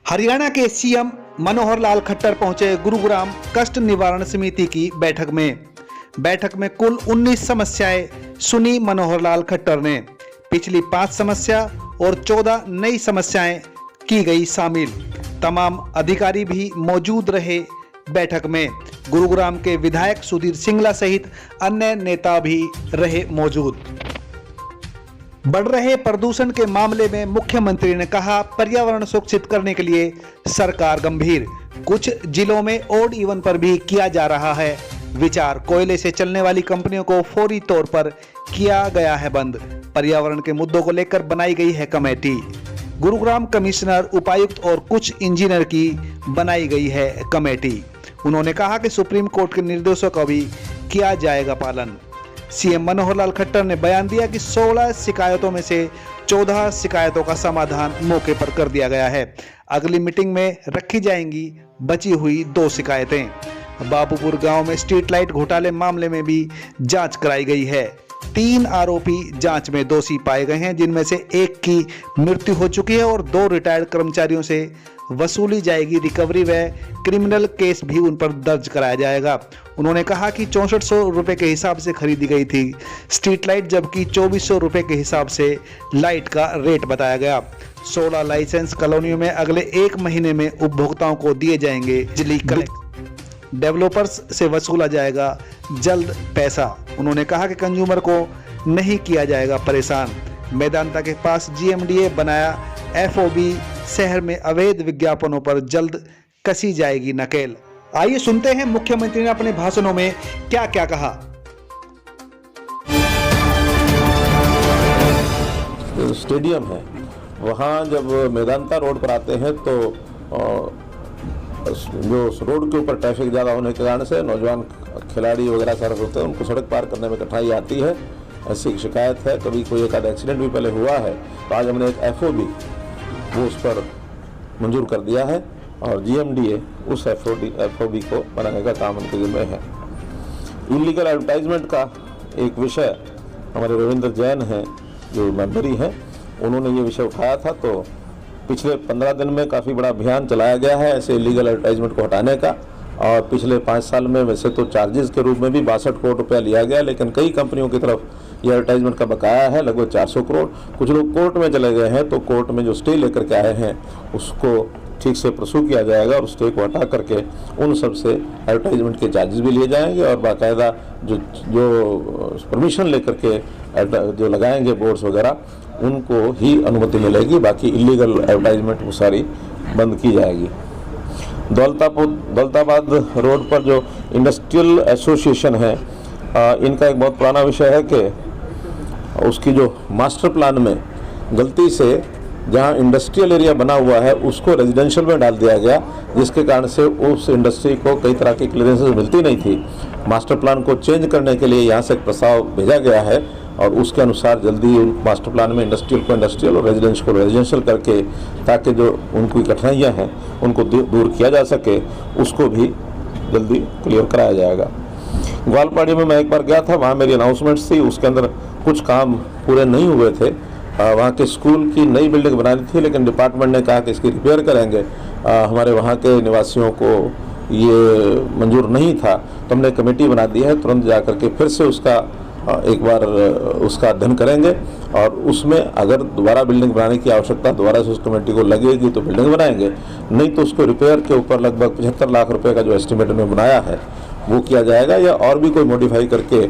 हरियाणा के सीएम मनोहर लाल खट्टर पहुंचे गुरुग्राम कष्ट निवारण समिति की बैठक में कुल 19 समस्याएं सुनी मनोहर लाल खट्टर ने। पिछली 5 समस्या और 14 नई समस्याएं की गई शामिल। तमाम अधिकारी भी मौजूद रहे बैठक में। गुरुग्राम के विधायक सुधीर सिंगला सहित अन्य नेता भी रहे मौजूद। बढ़ रहे प्रदूषण के मामले में मुख्यमंत्री ने कहा, पर्यावरण सुरक्षित करने के लिए सरकार गंभीर। कुछ जिलों में ओड इवन पर भी किया जा रहा है विचार। कोयले से चलने वाली कंपनियों को फौरी तौर पर किया गया है बंद। पर्यावरण के मुद्दों को लेकर बनाई गई है कमेटी। गुरुग्राम कमिश्नर, उपायुक्त और कुछ इंजीनियर की बनाई गई है कमेटी। उन्होंने कहा कि सुप्रीम कोर्ट के निर्देशों का भी किया जाएगा पालन। सीएम मनोहर लाल खट्टर ने बयान दिया कि 16 शिकायतों में से 14 शिकायतों का समाधान मौके पर कर दिया गया है। अगली मीटिंग में रखी जाएंगी बची हुई 2 शिकायतें। बाबूपुर गांव में स्ट्रीट लाइट घोटाले मामले में भी जांच कराई गई है। 3 आरोपी जांच में दोषी पाए गए हैं, जिनमें से एक की मृत्यु हो चुकी है और 2 रिटायर्ड कर्मचारियों से वसूली जाएगी रिकवरी व क्रिमिनल केस भी उन पर दर्ज कराया जाएगा। उन्होंने कहा कि 6400 रुपये के हिसाब से खरीदी गई थी स्ट्रीट लाइट, जबकि 2400 रुपये के हिसाब से लाइट का रेट बताया गया। 16 लाइसेंस कॉलोनियों में अगले 1 महीने में उपभोक्ताओं को दिए जाएंगे। बिजली डेवलपर्स से वसूला जाएगा जल्द पैसा। उन्होंने कहा कि कंज्यूमर को नहीं किया जाएगा परेशान। मेदांता के पास जीएमडीए बनाया एफओबी। शहर में अवैध विज्ञापनों पर जल्द कसी जाएगी नकेल। आइए सुनते हैं मुख्यमंत्री ने अपने भाषणों में क्या क्या कहा। स्टेडियम है, वहाँ जब मेदांता रोड पर आते हैं तो जो रोड के ऊपर ट्रैफिक ज़्यादा होने के कारण से नौजवान खिलाड़ी वगैरह सारे होते हैं, उनको सड़क पार करने में कठिनाई आती है। ऐसी शिकायत है। कभी कोई एक आधा एक्सीडेंट भी पहले हुआ है। तो आज हमने एक एफओबी वो उस पर मंजूर कर दिया है और जीएमडीए उस एफओबी को बनाने का काम उनके जिम्मे है। इलीगल एडवर्टाइजमेंट का एक विषय हमारे रविंद्र जैन हैं जो मेंबरी हैं, उन्होंने ये विषय उठाया था। तो पिछले 15 दिन में काफ़ी बड़ा अभियान चलाया गया है ऐसे इलीगल एडवर्टाइजमेंट को हटाने का। और पिछले 5 साल में वैसे तो चार्जेस के रूप में भी 62 करोड़ रुपया लिया गया, लेकिन कई कंपनियों की तरफ ये एडवर्टाइजमेंट का बकाया है लगभग 400 करोड़। कुछ लोग कोर्ट में चले गए हैं, तो कोर्ट में जो स्टे लेकर के आए हैं उसको ठीक से प्रसूव किया जाएगा और स्टे को हटा करके उन सब से एडवर्टाइजमेंट के चार्जेस भी लिए जाएंगे और बाकायदा जो परमिशन लेकर के जो लगाएंगे बोर्ड्स वगैरह, उनको ही अनुमति मिलेगी। बाकी इलीगल एडवर्टाइजमेंट वो सारी बंद की जाएगी। दौलताबाद रोड पर जो इंडस्ट्रियल एसोसिएशन है, इनका एक बहुत पुराना विषय है कि उसकी जो मास्टर प्लान में गलती से जहां इंडस्ट्रियल एरिया बना हुआ है उसको रेजिडेंशियल में डाल दिया गया, जिसके कारण से उस इंडस्ट्री को कई तरह की क्लियरेंसेस मिलती नहीं थी। मास्टर प्लान को चेंज करने के लिए यहाँ से एक प्रस्ताव भेजा गया है और उसके अनुसार जल्दी मास्टर प्लान में इंडस्ट्रियल को इंडस्ट्रियल और रेजिडेंशियल को रेजिडेंशियल करके, ताकि जो उनकी कठिनाइयाँ हैं उनको दूर किया जा सके, उसको भी जल्दी क्लियर कराया जाएगा। ग्वालपाड़ी में मैं एक बार गया था, वहाँ मेरी अनाउंसमेंट्स थी, उसके अंदर कुछ काम पूरे नहीं हुए थे। वहाँ के स्कूल की नई बिल्डिंग बनानी थी, लेकिन डिपार्टमेंट ने कहा कि इसकी रिपेयर करेंगे। हमारे वहाँ के निवासियों को ये मंजूर नहीं था, तो हमने कमेटी बना दी है। तुरंत जा करके फिर से उसका एक बार उसका अध्ययन करेंगे और उसमें अगर दोबारा बिल्डिंग बनाने की आवश्यकता दोबारा से उस कमेटी को लगेगी तो बिल्डिंग बनाएंगे, नहीं तो उसको रिपेयर के ऊपर लगभग 75 लाख रुपए का जो एस्टिमेट में बनाया है वो किया जाएगा, या और भी कोई मॉडिफाई करके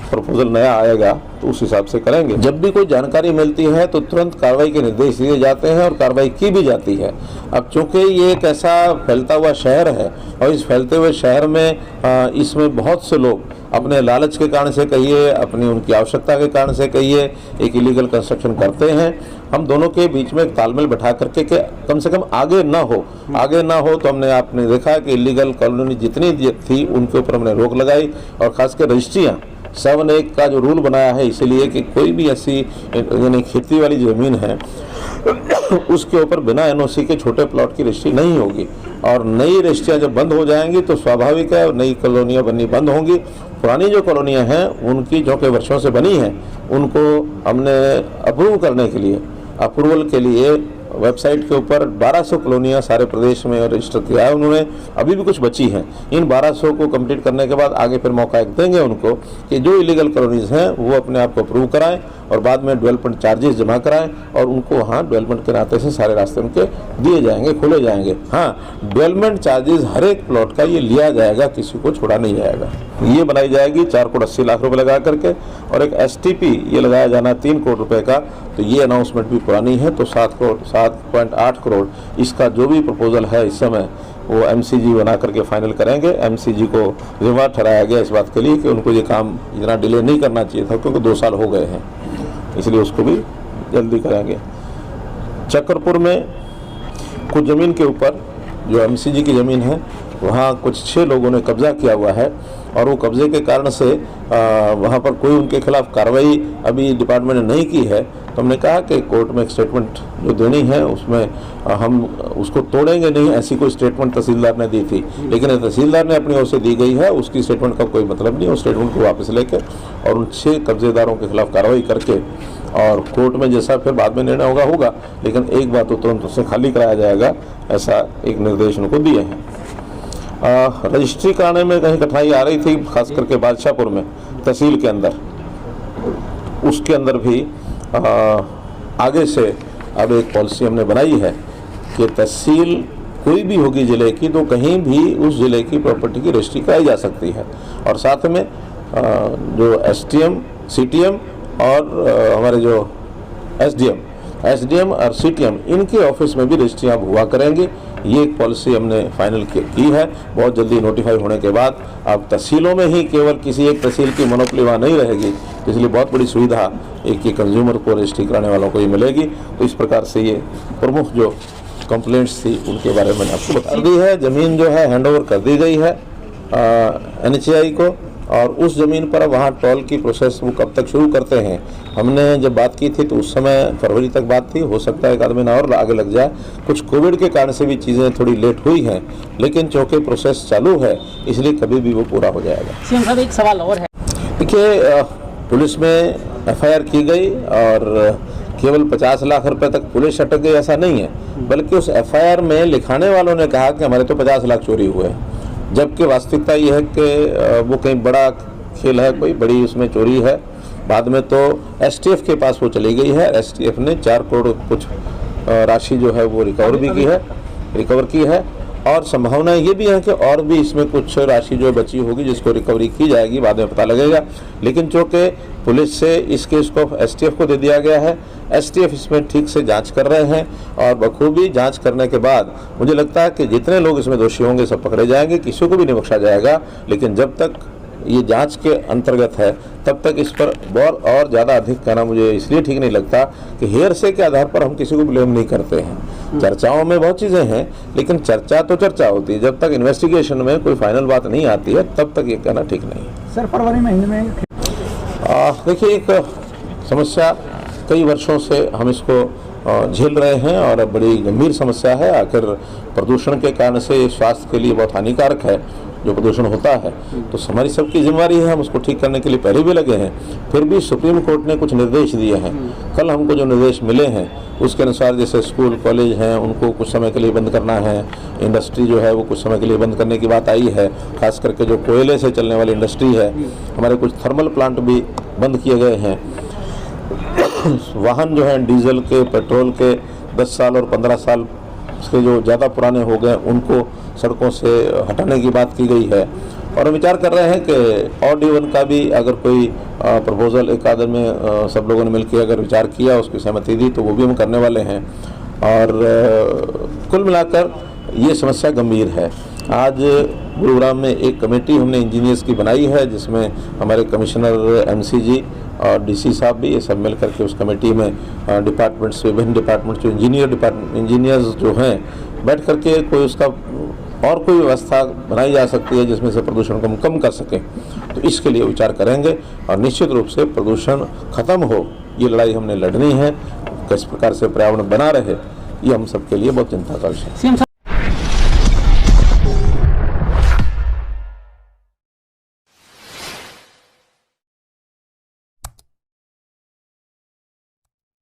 प्रपोजल नया आएगा तो उस हिसाब से करेंगे। जब भी कोई जानकारी मिलती है तो तुरंत कार्रवाई के निर्देश दिए जाते हैं और कार्रवाई की भी जाती है। अब चूंकि ये एक ऐसा फैलता हुआ शहर है और इस फैलते हुए शहर में इसमें बहुत से लोग अपने लालच के कारण से कहिए, अपनी उनकी आवश्यकता के कारण से कहिए, एक इलीगल कंस्ट्रक्शन करते हैं। हम दोनों के बीच में एक तालमेल बैठा करके कि कम से कम आगे ना हो तो आपने देखा कि इलीगल कॉलोनी जितनी थी उनके ऊपर हमने रोक लगाई और खासकर रजिस्ट्रियाँ 7(1) का जो रूल बनाया है, इसीलिए कि कोई भी ऐसी यानी खेती वाली ज़मीन है उसके ऊपर बिना एनओसी के छोटे प्लॉट की रजिस्ट्री नहीं होगी। और नई रजिस्ट्रियाँ जब बंद हो जाएंगी तो स्वाभाविक है नई कॉलोनियाँ बननी बंद होंगी। पुरानी जो कॉलोनियाँ हैं उनकी जो कई वर्षों से बनी हैं उनको हमने अप्रूवल के लिए वेबसाइट के ऊपर 1200 कॉलोनियाँ सारे प्रदेश में रजिस्टर किया है उन्होंने, अभी भी कुछ बची हैं। इन 1200 को कंप्लीट करने के बाद आगे फिर मौका एक देंगे उनको कि जो इलीगल कॉलोनीज़ हैं वो अपने आप को अप्रूव कराएं और बाद में डेवलपमेंट चार्जेस जमा कराएं और उनको वहाँ डेवलपमेंट के नाते से सारे रास्ते उनके दिए जाएंगे, खोले जाएंगे। हाँ, डेवलपमेंट चार्जेस हर एक प्लॉट का ये लिया जाएगा, किसी को छोड़ा नहीं जाएगा। ये बनाई जाएगी 4 करोड़ 80 लाख रुपए लगा करके और एक STP ये लगाया जाना 3 करोड़ रुपए का। तो ये अनाउंसमेंट भी पुरानी है, तो 7.8 करोड़ इसका जो भी प्रपोजल है इस समय वो MCG बना करके फाइनल करेंगे। MCG को जिम्मेदार ठहराया गया इस बात के लिए कि उनको ये काम इतना डिले नहीं करना चाहिए था, क्योंकि 2 साल हो गए हैं, इसलिए उसको भी जल्दी करेंगे। चक्रपुर में कुछ ज़मीन के ऊपर जो MCG की ज़मीन है वहाँ कुछ 6 लोगों ने कब्जा किया हुआ है और वो कब्जे के कारण से वहाँ पर कोई उनके खिलाफ कार्रवाई अभी डिपार्टमेंट ने नहीं की है। तो हमने कहा कि कोर्ट में एक स्टेटमेंट जो देनी है उसमें हम उसको तोड़ेंगे नहीं, ऐसी कोई स्टेटमेंट तहसीलदार ने दी थी, लेकिन तहसीलदार ने अपनी ओर से दी गई है, उसकी स्टेटमेंट का कोई मतलब नहीं। उस स्टेटमेंट को वापस लेके और उन 6 कब्जेदारों के खिलाफ कार्रवाई करके और कोर्ट में जैसा फिर बाद में निर्णय होगा, लेकिन एक बात तो तुरंत उससे खाली कराया जाएगा, ऐसा एक निर्देश उनको दिए हैं। रजिस्ट्री कराने में कहीं कठिनाई आ रही थी, खास करके बादशाहपुर में तहसील के अंदर, उसके अंदर भी आगे से अब एक पॉलिसी हमने बनाई है कि तहसील कोई भी होगी ज़िले की तो कहीं भी उस ज़िले की प्रॉपर्टी की रजिस्ट्री कराई जा सकती है और साथ में जो STM, CTM और हमारे जो SDM और CTM इनके ऑफिस में भी रजिस्ट्रियाँ हुआ करेंगी। ये एक पॉलिसी हमने फाइनल की है। बहुत जल्दी नोटिफाई होने के बाद अब तहसीलों में ही केवल किसी एक तहसील की मोनोपोली वहाँ नहीं रहेगी, इसलिए बहुत बड़ी सुविधा एक ही कंज्यूमर को रजिस्ट्री कराने वालों को ही मिलेगी। तो इस प्रकार से ये प्रमुख जो कंप्लेंट्स थी उनके बारे में मैंने आपको बता दी है। ज़मीन जो है हैंडओवर कर दी गई है NHAI को और उस ज़मीन पर अब वहाँ टॉल की प्रोसेस वो कब तक शुरू करते हैं। हमने जब बात की थी तो उस समय फरवरी तक बात थी, हो सकता है एक आध महीना और आगे लग जाए। कुछ कोविड के कारण से भी चीज़ें थोड़ी लेट हुई हैं, लेकिन चूँकि प्रोसेस चालू है इसलिए कभी भी वो पूरा हो जाएगा। सीएम साहब, एक सवाल और है। देखिए, पुलिस में FIR की गई और केवल 50 लाख रुपए तक पुलिस अटक गई ऐसा नहीं है, बल्कि उस FIR में लिखाने वालों ने कहा कि हमारे तो 50 लाख चोरी हुए हैं, जबकि वास्तविकता ये है कि वो कहीं बड़ा खेल है, कोई बड़ी उसमें चोरी है। बाद में तो STF के पास वो चली गई है, STF ने 4 करोड़ कुछ राशि जो है वो रिकवर की है और संभावना ये भी है कि और भी इसमें कुछ राशि जो बची होगी जिसको रिकवरी की जाएगी, बाद में पता लगेगा। लेकिन चूँकि पुलिस से इस केस को STF को दे दिया गया है, STF इसमें ठीक से जांच कर रहे हैं और बखूबी जांच करने के बाद मुझे लगता है कि जितने लोग इसमें दोषी होंगे सब पकड़े जाएंगे, किसी को भी नहीं बख्शा जाएगा। लेकिन जब तक ये जांच के अंतर्गत है तब तक इस पर और ज़्यादा अधिक कहना मुझे इसलिए ठीक नहीं लगता कि हेरसे के आधार पर हम किसी को ब्लेम नहीं करते हैं। चर्चाओं में बहुत चीज़ें हैं, लेकिन चर्चा तो चर्चा होती है, जब तक इन्वेस्टिगेशन में कोई फाइनल बात नहीं आती है तब तक ये कहना ठीक नहीं है। सर, फरवरी महीने में देखिए, एक समस्या कई वर्षों से हम इसको झेल रहे हैं और बड़ी गंभीर समस्या है। आखिर प्रदूषण के कारण से स्वास्थ्य के लिए बहुत हानिकारक है जो प्रदूषण होता है, तो हमारी सबकी जिम्मेदारी है, हम उसको ठीक करने के लिए पहले भी लगे हैं। फिर भी सुप्रीम कोर्ट ने कुछ निर्देश दिए हैं। कल हमको जो निर्देश मिले हैं उसके अनुसार जैसे स्कूल कॉलेज हैं उनको कुछ समय के लिए बंद करना है, इंडस्ट्री जो है वो कुछ समय के लिए बंद करने की बात आई है, खास करके जो कोयले से चलने वाली इंडस्ट्री है, हमारे कुछ थर्मल प्लांट भी बंद किए गए हैं। वाहन जो हैं डीजल के, पेट्रोल के 10 साल और 15 साल के जो ज़्यादा पुराने हो गए उनको सड़कों से हटाने की बात की गई है और हम विचार कर रहे हैं कि ऑड इवन का भी अगर कोई प्रपोजल एक आधे में सब लोगों ने मिलकर अगर विचार किया, उसकी सहमति दी, तो वो भी हम करने वाले हैं। और कुल मिलाकर ये समस्या गंभीर है। आज गुरुग्राम में एक कमेटी हमने इंजीनियर्स की बनाई है जिसमें हमारे कमिश्नर MCG और DC साहब भी, ये सब मिल करके उस कमेटी में विभिन्न डिपार्टमेंट्स जो इंजीनियर्स जो हैं बैठ करके कोई उसका और कोई व्यवस्था बनाई जा सकती है जिसमें से प्रदूषण को हम कम कर सकें, तो इसके लिए विचार करेंगे और निश्चित रूप से प्रदूषण खत्म हो ये लड़ाई हमने लड़नी है। किस प्रकार से पर्यावरण बना रहे ये हम सबके लिए बहुत चिंता का विषय है।